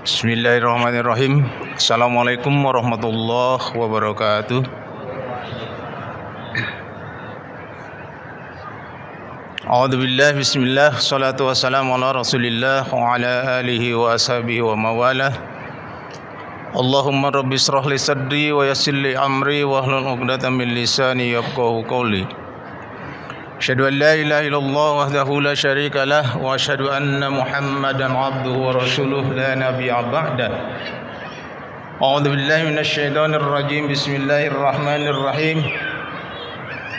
Bismillahirrahmanirrahim. Assalamualaikum warahmatullahi wabarakatuh. A'udzubillah, bismillah, salatu wassalamu ala rasulillah wa ala alihi wa ashabihi wa mawalah. Allahumma rabbi israh li sadri wa yassir li amri wa hlul 'uqdatam min lisani yafqahu qawli. Asyhadu an la ilaha illallah wahdahu la syarika lah wa asyhadu anna Muhammadan 'abduhu wa rasuluh la nabiyya ba'dah. A'udzu billahi minasy syaithanir rajim. Bismillahirrahmanirrahim.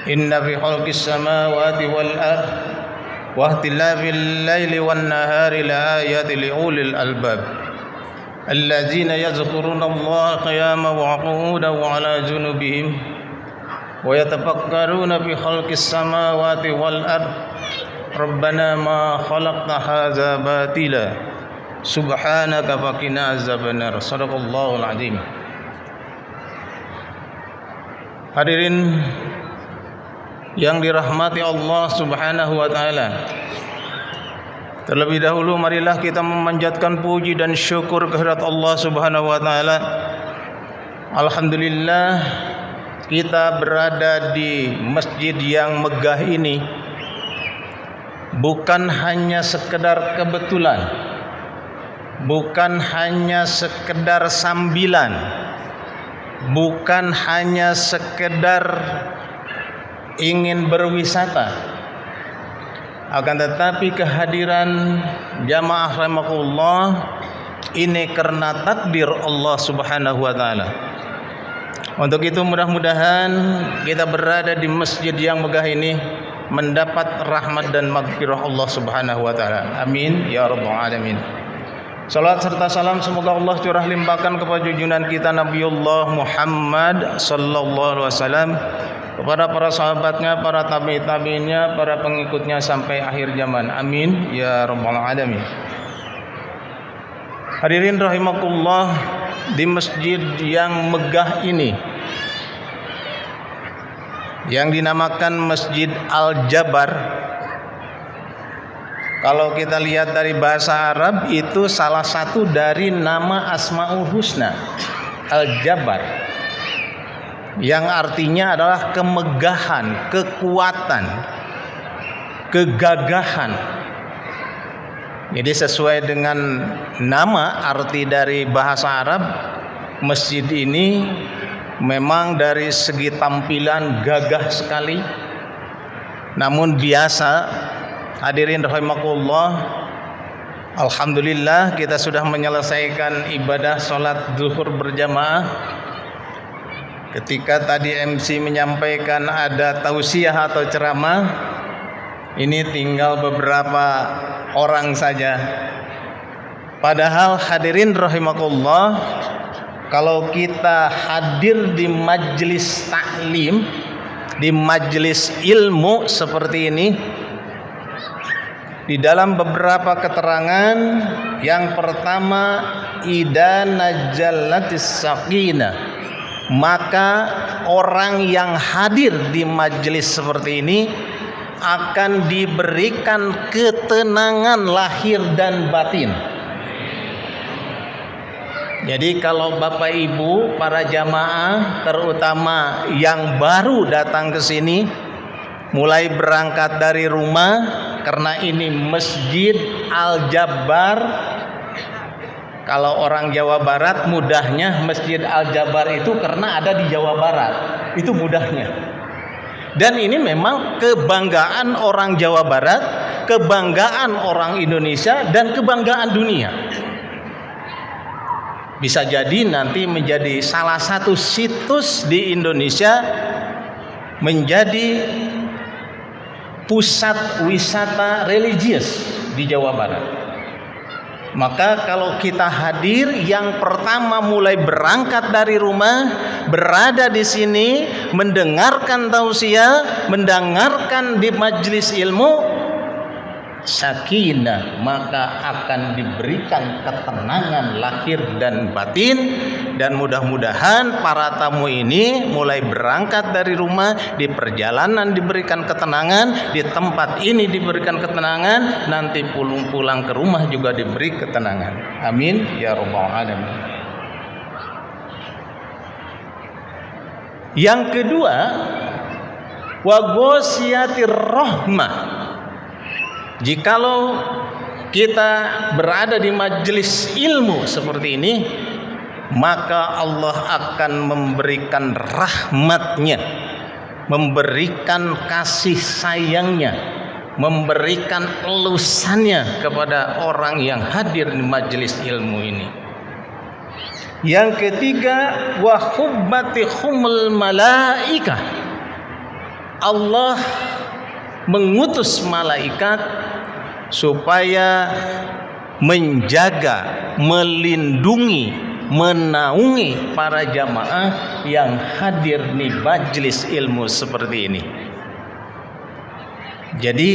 Inna fi khalqis samawati wal ardh wa ikhtilafil laili wan nahari la ayatin li ulil albab. Alladzina yadhkuruna Allaha qiyaman wa qu'udan wa 'ala junubihim wa yatafakkaruna fi khalqis samawati wal ardh rabbana ma khalaqta hadza batila subhanaka faqina azabannar. Shadaqallahul azim. Hadirin yang dirahmati Allah Subhanahu wa taala, terlebih dahulu marilah kita memanjatkan puji dan syukur kehadirat Allah Subhanahu wa taala. Alhamdulillah, kita berada di masjid yang megah ini bukan hanya sekedar kebetulan, bukan hanya sekedar sambilan, bukan hanya sekedar ingin berwisata, akan tetapi kehadiran jamaah rahimakumullah ini karena takdir Allah Subhanahu wa taala. Untuk itu mudah-mudahan kita berada di masjid yang megah ini mendapat rahmat dan maghfirah Allah Subhanahu wa taala. Amin ya rabbal alamin. Salat serta salam semoga Allah curah limpahkan kepada junjungan kita Nabiullah Muhammad sallallahu alaihi wasallam, kepada para sahabatnya, para tabi'innya, para pengikutnya sampai akhir zaman. Amin ya rabbal alamin. Hadirin rahimakumullah, di masjid yang megah ini yang dinamakan Masjid Al-Jabar, kalau kita lihat dari bahasa Arab itu salah satu dari nama Asmaul Husna, Al-Jabar, yang artinya adalah kemegahan, kekuatan, kegagahan. Jadi sesuai dengan nama arti dari bahasa Arab, masjid ini memang dari segi tampilan gagah sekali. Namun biasa, hadirin rahimakumullah, alhamdulillah kita sudah menyelesaikan ibadah sholat zuhur berjamaah. Ketika tadi MC menyampaikan ada tausiah atau ceramah, ini tinggal beberapa orang saja. Padahal hadirin rahimakumullah, kalau kita hadir di majelis taklim, di majelis ilmu seperti ini, di dalam beberapa keterangan, yang pertama idza najallatis sakinah, maka orang yang hadir di majelis seperti ini akan diberikan ketenangan lahir dan batin. Jadi kalau Bapak Ibu para jamaah, terutama yang baru datang ke sini, mulai berangkat dari rumah, karena ini Masjid Al-Jabar. Kalau orang Jawa Barat mudahnya Masjid Al-Jabar itu karena ada di Jawa Barat, itu mudahnya. Dan ini memang kebanggaan orang Jawa Barat, kebanggaan orang Indonesia, dan kebanggaan dunia. Bisa jadi nanti menjadi salah satu situs di Indonesia menjadi pusat wisata religius di Jawa Barat. Maka kalau kita hadir, yang pertama mulai berangkat dari rumah, berada di sini, mendengarkan tausiah, mendengarkan di majelis ilmu, sakinah, maka akan diberikan ketenangan lahir dan batin. Dan mudah-mudahan para tamu ini mulai berangkat dari rumah, di perjalanan diberikan ketenangan, di tempat ini diberikan ketenangan, nanti pulang ke rumah juga diberi ketenangan. Amin ya rabbal alamin. Yang kedua, wa ghosiyatir rahmah. Jikalau kita berada di majelis ilmu seperti ini, maka Allah akan memberikan rahmatnya, memberikan kasih sayangnya, memberikan elusannya kepada orang yang hadir di majelis ilmu ini. Yang ketiga, wa hubbatihumul malaikah. Allah mengutus malaikat supaya menjaga, melindungi, menaungi para jamaah yang hadir di majelis ilmu seperti ini. Jadi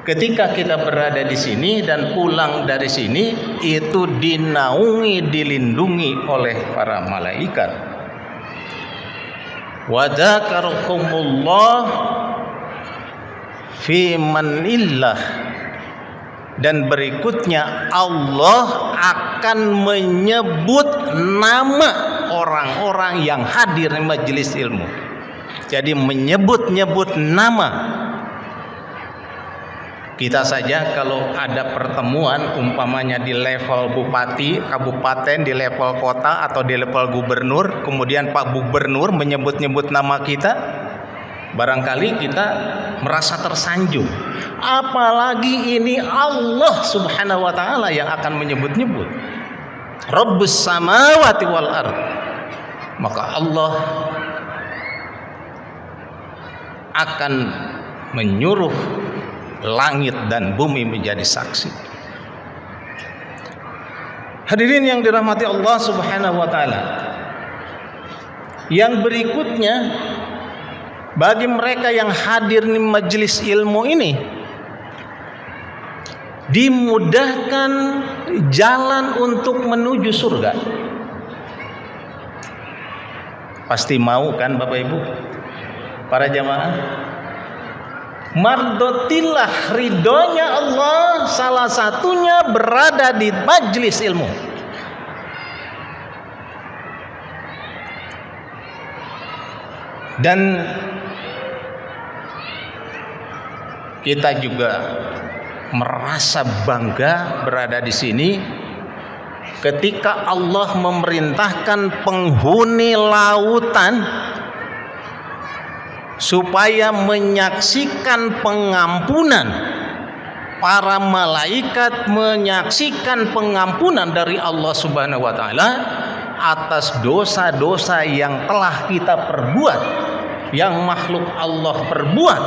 ketika kita berada di sini dan pulang dari sini, itu dinaungi, dilindungi oleh para malaikat. Wa dzakarakumullah fi manillah. Dan berikutnya Allah akan menyebut nama orang-orang yang hadir di majelis ilmu. Jadi menyebut-nyebut nama. Kita saja kalau ada pertemuan umpamanya di level bupati, kabupaten, di level kota atau di level gubernur, kemudian Pak Gubernur menyebut-nyebut nama kita, barangkali kita merasa tersanjung. Apalagi ini Allah Subhanahu wa taala yang akan menyebut-nyebut. Rabbus samawati wal ard. Maka Allah akan menyuruh langit dan bumi menjadi saksi. Hadirin yang dirahmati Allah Subhanahu wa taala. Yang berikutnya, bagi mereka yang hadir di majelis ilmu ini, dimudahkan jalan untuk menuju surga. Pasti mau kan Bapak Ibu? Para jamaah, mardotillah, ridhonya Allah salah satunya berada di majelis ilmu. Dan kita juga merasa bangga berada di sini ketika Allah memerintahkan penghuni lautan supaya menyaksikan pengampunan. Para malaikat menyaksikan pengampunan dari Allah Subhanahu wa taala atas dosa-dosa yang telah kita perbuat, yang makhluk Allah perbuat,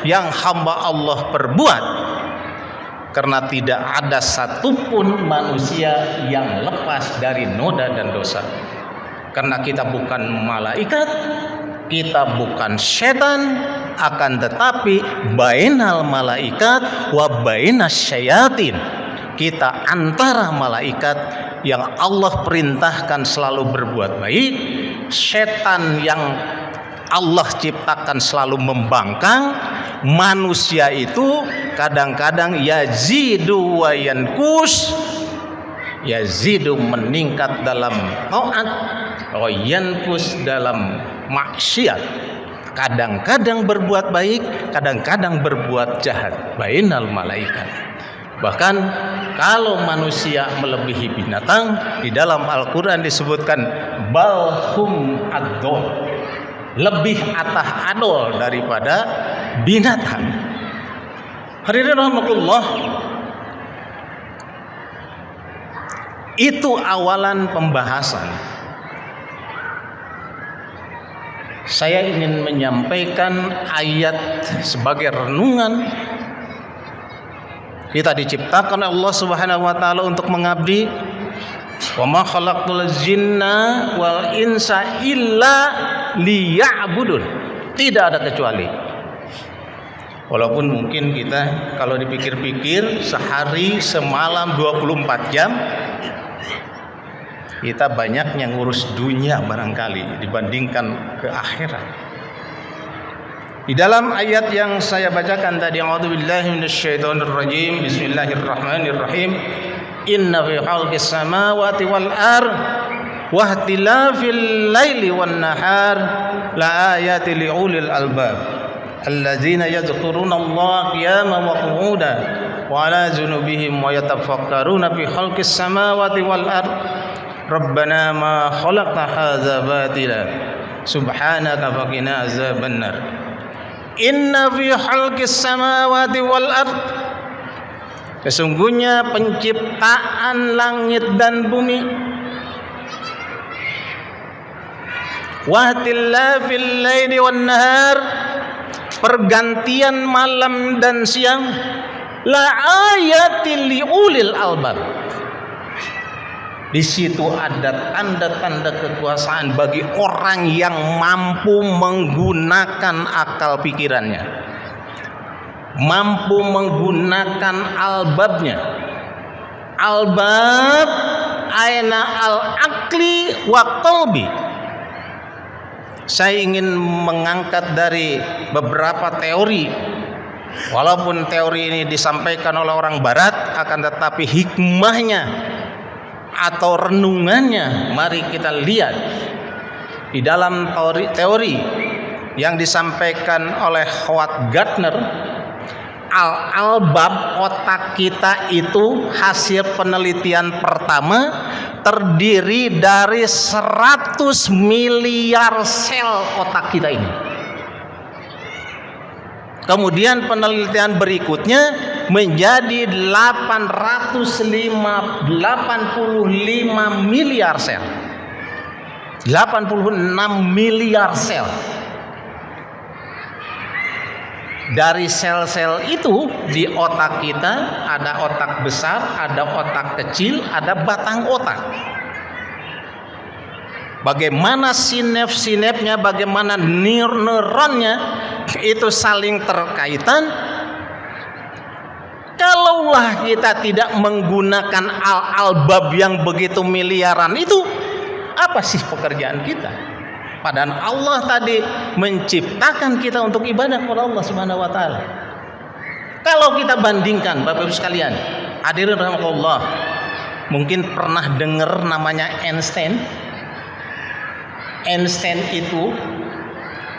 yang hamba Allah perbuat. Karena tidak ada satupun manusia yang lepas dari noda dan dosa. Karena kita bukan malaikat, kita bukan setan, akan tetapi bainal malaikat wa bainas syayatin. Kita antara malaikat yang Allah perintahkan selalu berbuat baik, setan yang Allah ciptakan selalu membangkang, manusia itu kadang-kadang yazidu wa yankus, yazidu meningkat dalam taat, wa yankus dalam maksiat. Kadang-kadang berbuat baik, kadang-kadang berbuat jahat. Bainal malaikat. Bahkan kalau manusia melebihi binatang, di dalam Al-Quran disebutkan balhum adol, lebih atah adol daripada binatang. Hadirin rahmatullah, itu awalan pembahasan. Saya ingin menyampaikan ayat sebagai renungan. Kita diciptakan Allah Subhanahu wa taala untuk mengabdi. Wa ma khalaqtul jinna wal insa illa liya'budun. Tidak ada kecuali Walaupun mungkin kita kalau dipikir-pikir sehari semalam 24 jam kita banyak yang ngurus dunia barangkali dibandingkan ke akhirat. Di dalam ayat yang saya bacakan tadi, a'udzubillahi minasyaitonirrajim, bismillahirrahmanirrahim, inna fi khalqis samawati wal ard wa ikhtilafil laili wan nahar la ayatin liulil albab alladzina yadhkuruna allaha qiyaman wa qu'udan wa ala junubihim wa yatafakkaruna fi khalqis samawati wal ard rabbana ma khalaqta hadza batila subhanaka faqina azabannar. Inna fi khalqis samawati wal ard, sesungguhnya penciptaan langit dan bumi, wa ikhtilafil laili wan nahar, pergantian malam dan siang, la ayatil liulil albab. Di situ ada tanda-tanda kekuasaan bagi orang yang mampu menggunakan akal pikirannya, mampu menggunakan albabnya. Albab aina al-aqli wa qalbi. Saya ingin mengangkat dari beberapa teori. Walaupun teori ini disampaikan oleh orang barat, akan tetapi hikmahnya atau renungannya mari kita lihat di dalam teori yang disampaikan oleh Howard Gardner. Albab otak kita itu hasil penelitian pertama terdiri dari 100 miliar sel otak kita ini. Kemudian penelitian berikutnya menjadi 885 miliar sel. 86 miliar sel. Dari sel-sel itu di otak kita ada otak besar, ada otak kecil, ada batang otak. Bagaimana sinap-sinapnya, bagaimana neuronnya itu saling terkaitan. Kalaulah kita tidak menggunakan albab yang begitu miliaran itu, apa sih pekerjaan kita? Padahal Allah tadi menciptakan kita untuk ibadah kepada Allah Subhanahu wa taala. Kalau kita bandingkan Bapak Ibu sekalian, hadirin rahimakumullah, mungkin pernah dengar namanya Einstein. Einstein itu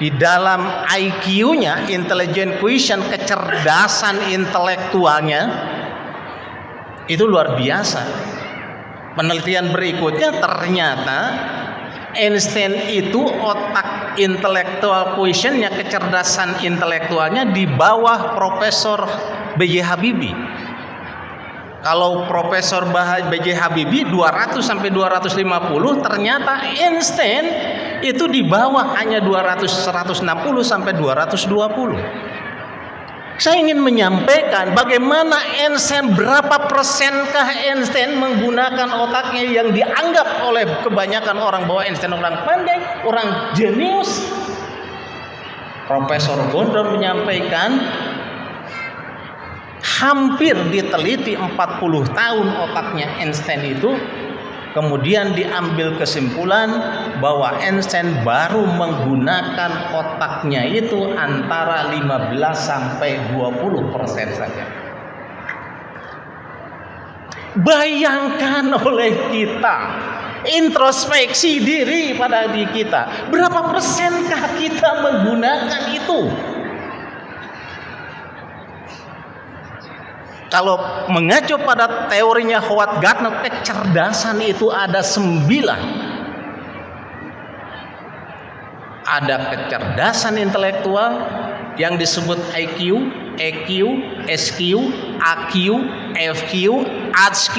di dalam IQ-nya, intelligent quotient, kecerdasan intelektualnya itu luar biasa. Penelitian berikutnya ternyata Einstein itu otak intelektual quotient-nya, kecerdasan intelektualnya di bawah Profesor B.J. Habibie. Kalau Profesor B.J. Habibie 200 sampai 250, ternyata Einstein itu di bawah hanya 160 sampai 220. Saya ingin menyampaikan bagaimana Einstein, berapa persenkah Einstein menggunakan otaknya yang dianggap oleh kebanyakan orang bahwa Einstein orang pandai, orang jenius. Profesor Gondor menyampaikan hampir diteliti 40 tahun otaknya Einstein itu, kemudian diambil kesimpulan bahwa Einstein baru menggunakan otaknya itu antara 15 sampai 20% saja. Bayangkan oleh kita, introspeksi diri pada diri kita, berapa persenkah kita menggunakan itu? Kalau mengacu pada teorinya Howard Gardner, kecerdasan itu ada 9. Ada kecerdasan intelektual yang disebut IQ, EQ, SQ, AQ, FQ, HQ.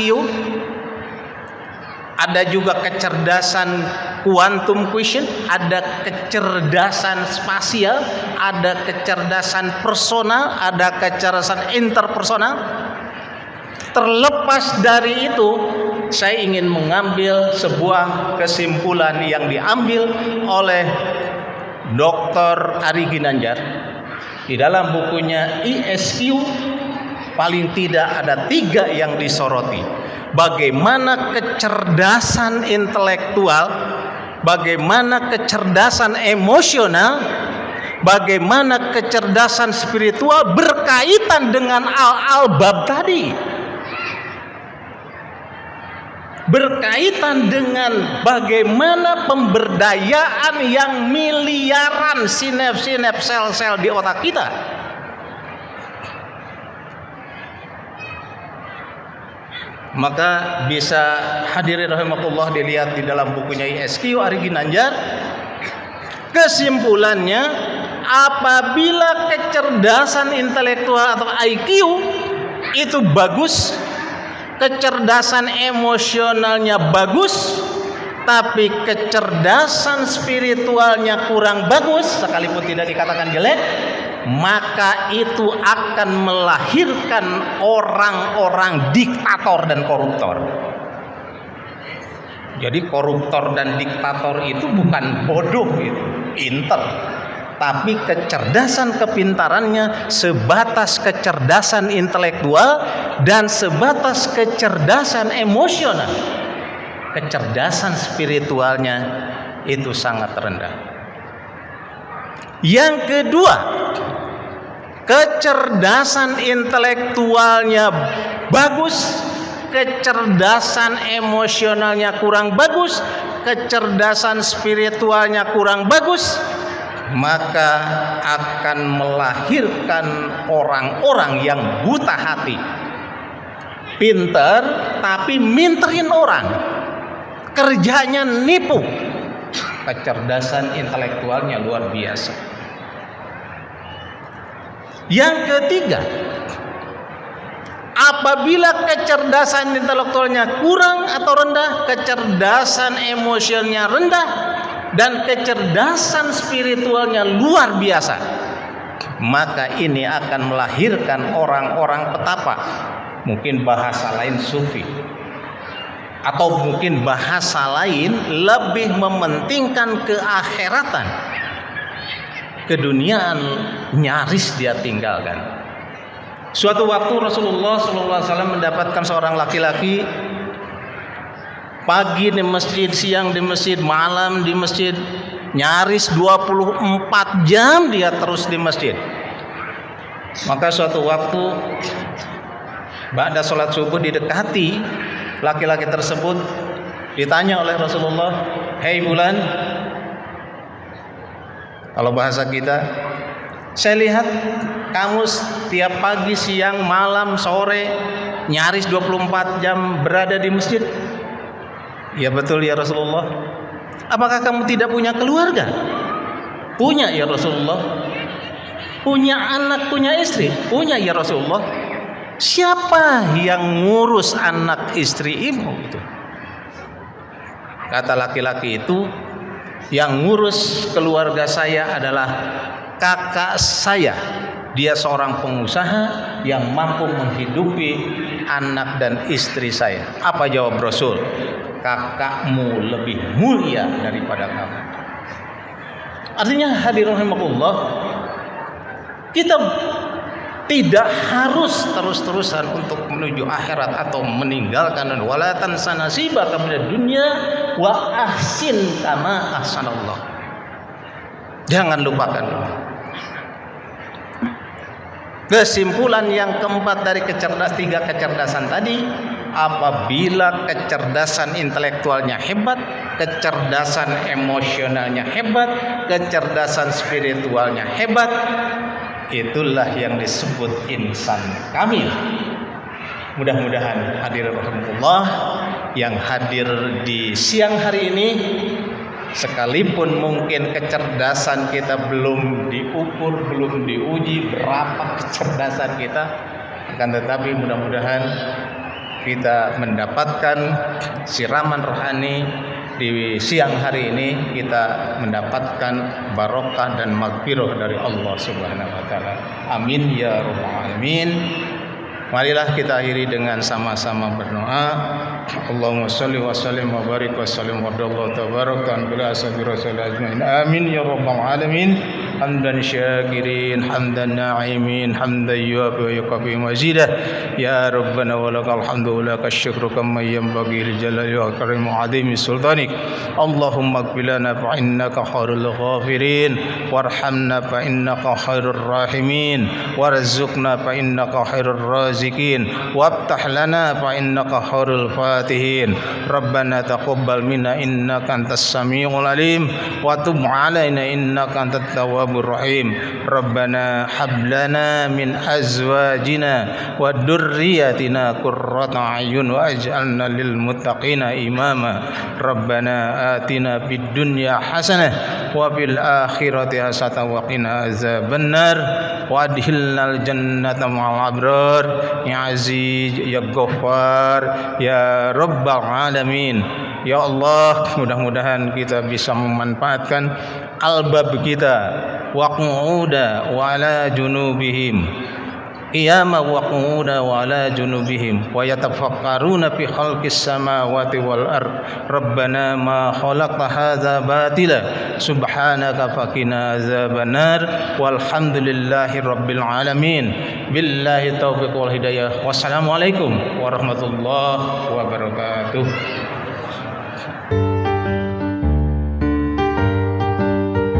Ada juga kecerdasan quantum quotient, ada kecerdasan spasial, ada kecerdasan personal, ada kecerdasan interpersonal. Terlepas dari itu, saya ingin mengambil sebuah kesimpulan yang diambil oleh Dr. Ari Ginanjar. Di dalam bukunya ISQ paling tidak ada 3 yang disoroti. Bagaimana kecerdasan intelektual, bagaimana kecerdasan emosional, bagaimana kecerdasan spiritual berkaitan dengan al-albab tadi. Berkaitan dengan bagaimana pemberdayaan yang miliaran sinap-sinap sel-sel di otak kita. Maka bisa hadirin rahimakumullah dilihat di dalam bukunya ISQ Ari Ginanjar. Kesimpulannya, apabila kecerdasan intelektual atau IQ itu bagus, kecerdasan emosionalnya bagus, tapi kecerdasan spiritualnya kurang bagus, sekalipun tidak dikatakan jelek, maka itu akan melahirkan orang-orang diktator dan koruptor. Jadi koruptor dan diktator itu bukan bodoh gitu, pinter, tapi kecerdasan kepintarannya sebatas kecerdasan intelektual dan sebatas kecerdasan emosional. Kecerdasan spiritualnya itu sangat rendah. Yang kedua, kecerdasan intelektualnya bagus, kecerdasan emosionalnya kurang bagus, kecerdasan spiritualnya kurang bagus, maka akan melahirkan orang-orang yang buta hati, pinter tapi minterin orang, kerjanya nipu. Kecerdasan intelektualnya luar biasa. Yang ketiga, apabila kecerdasan intelektualnya kurang atau rendah, kecerdasan emosionalnya rendah, dan kecerdasan spiritualnya luar biasa, maka ini akan melahirkan orang-orang petapa, mungkin bahasa lain sufi, atau mungkin bahasa lain lebih mementingkan keakhiratan. Keduniaan nyaris dia tinggalkan. Suatu waktu Rasulullah SAW mendapatkan seorang laki-laki, pagi di masjid, siang di masjid, malam di masjid, nyaris 24 jam dia terus di masjid. Maka suatu waktu ba'da sholat subuh didekati laki-laki tersebut, ditanya oleh Rasulullah, "Hei Bulan," kalau bahasa kita, "saya lihat kamu setiap pagi, siang, malam, sore nyaris 24 jam berada di masjid." "Ya betul ya Rasulullah." "Apakah kamu tidak punya keluarga?" "Punya ya Rasulullah." "Punya anak, punya istri?" "Punya ya Rasulullah." "Siapa yang ngurus anak istri ibu itu?" Kata laki-laki itu, "Yang ngurus keluarga saya adalah kakak saya. Dia seorang pengusaha yang mampu menghidupi anak dan istri saya." Apa jawab Rasul? "Kakakmu lebih mulia daripada kamu." Artinya hadirin rahimakumullah, kita tidak harus terus-terusan untuk menuju akhirat atau meninggalkan wala tansa nasibaka minad dunya wa ahsin kama ahsanallah. Jangan lupakan. Kesimpulan yang keempat dari tiga kecerdasan tadi, apabila kecerdasan intelektualnya hebat, kecerdasan emosionalnya hebat, kecerdasan spiritualnya hebat, itulah yang disebut insan kamil. Mudah-mudahan hadirin rahimakumullah yang hadir di siang hari ini, sekalipun mungkin kecerdasan kita belum diukur, belum diuji berapa kecerdasan kita, akan tetapi mudah-mudahan kita mendapatkan siraman rohani di siang hari ini, kita mendapatkan barokah dan maghfirah dari Allah Subhanahu wa taala. Amin ya rabbal alamin. Marilah kita akhiri dengan sama-sama berdoa. Allahumma shalli wa sallim wa barik wa sallim wa sallallahu tabaraka an bila ashabi rasul ajmain. Amin ya rabbal alamin. حمدا شاكرين حمدا ناعمين حمدا يوافي ويكافئ مزيدا يا ربنا ولك الحمد ولك الشكر كما ينبغي لجلال وكرم عظيم سلطانك اللهم اغفر لنا فإنك خير الغافرين وارحمنا فإنك خير الراحمين وارزقنا فإنك خير الرازقين وافتح لنا فإنك خير الفاتحين ربنا تقبل منا إنك أنت السميع العليم وتب علينا إنك أنت التواب الرحيم ربنا هب لنا من أزواجنا وذرياتنا قرة أعين واجعلنا للمتقين إماما ربنا آتنا في الدنيا حسنة وفي الآخرة حسنة وقنا عذاب النار وأدخلنا الجنة مع الأبرار يا عزيز يا غفار يا رب العالمين. Ya Allah, mudah-mudahan kita bisa memanfaatkan albab kita wa qu'uda wa ala junubihim qiyama wa qu'uda wa ala junubihim wa yatafakkaruna fi khalqis samawati wal ard rabbana ma khalaqta hadza batila subhanaka faqina azabannar walhamdulillahi rabbil alamin billahi taufiq wal hidayah wassalamu alaikum warahmatullahi wabarakatuh.